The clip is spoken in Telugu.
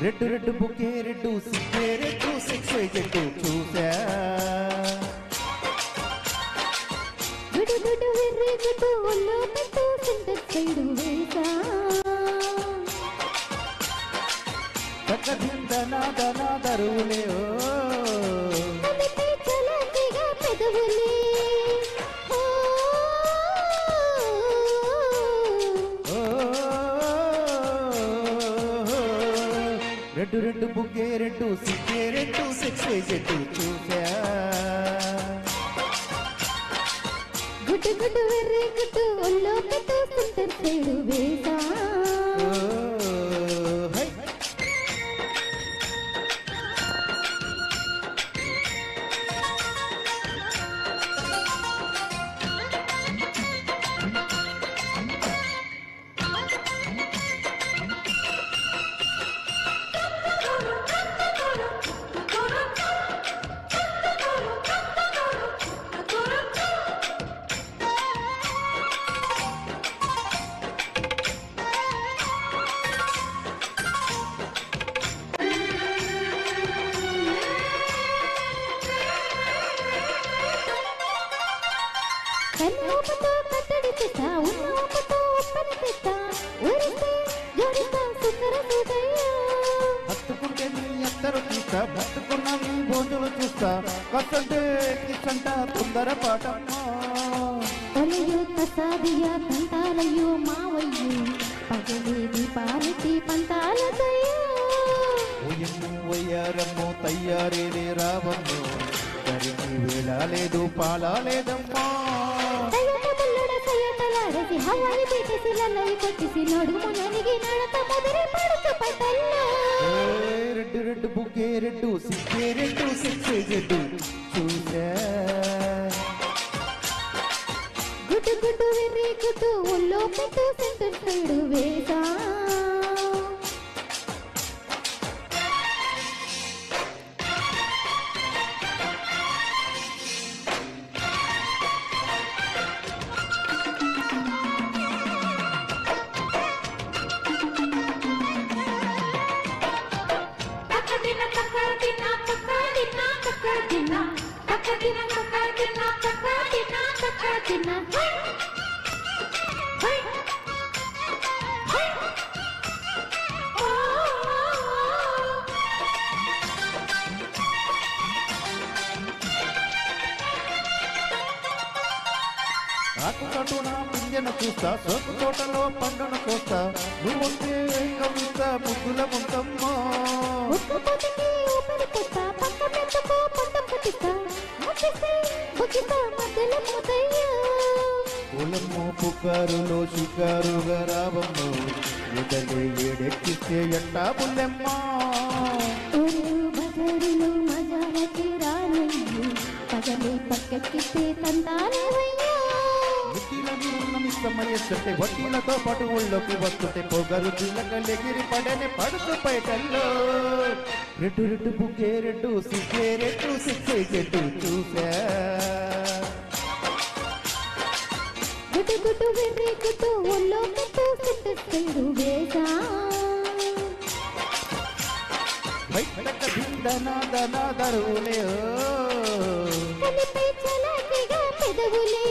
రెడ్డు రెడ్డు బుకే రెడ్డు సిక్కే రెడ్డు సిక్స్ చెట్టు చూసా గుడు గుడు వెర్రి గుడు ఒళ్ళో పెట్టు సెంటర్ సైడు వేసా చక్కదింద నాదన దరువులే కలిపి చలకిగా పెదవులే రెడ్డు రెడ్డు బుగ్గే రెడ్డు సిక్కే రెడ్డు సిక్స్ చెట్టు చూసా గుడ్డు గుడ్డు వెర్రి గుడ్డు ఒళ్ళో పెట్టు సెంటర్ సైడు వేసా కన్నూపుతో కట్టడి తెస్తా ఉన్నూపుతో ఉప్పని తెస్తా ఊరిస్తే జోడిస్తా సుందర సూటయ్యా హత్తుకుంటే నీ ఎత్తరు చూస్తా పట్టుకున్న నీ భోజులు చూస్తా కట్టంటే కిస్సంట తొందర పాటమ్మా ఒలయో కసాదియా తంటాలయ్యో మావయ్యో పగలేది పాలిటి పంతాలతయ్యో ఉయ్యమ్ము వయ్యారమ్మో తయ్యారేలే రావమ్మో సరికి వేళ లేదు పాలా లేదమ్మా సయ్యటలాడసి హవాయి పెట్టేసి లల్లయి కొట్టేసి నడుము నలిగి నడత ముదిరి పడుతు పట్టల్లో రెడ్డు రెడ్డు బుగ్గే రెడ్డు సిక్కే రెడ్డు సిక్స్ చెట్టు చూసా గుడ్డు గుడ్డు వెర్రి గుడ్డు ఒళ్ళో పెట్టు సెంటర్ సైడు వేసా ఆకు కటున పింజను చూస్తా సోకు తోటలో పండును కోస్తా నువ్వుంటే కవిస్తా ముద్దుల ముంతమ్మా కులమ్మో పుకారులో షికారుగా రావమ్మో ఎదలే ఏడెక్కిస్తే ఎట్టా బుల్లెమ్మా బజారులో మజాలకి రానయ్యో పగలే పక్కకిస్తే తంతాలవయ్యా సమయస్తుంటే వడ్డీలతో పాటు ఊళ్ళోకి వస్తుంటే పొగరు చిల్లకలెగిరి పడని పడుతు బయటల్లో రెడ్డు రెడ్డు బుగ్గే రెడ్డు సిక్కే రెడ్డు సిక్కే చెట్టు చూసా గుడ్డు గుడ్డు వెర్రి గుడ్డు ఒళ్ళో పెట్టు సెంటర్ సైడు వేసా బయటక దిందనాదనాదరులే కలిపి చలాకిగా పెదవులే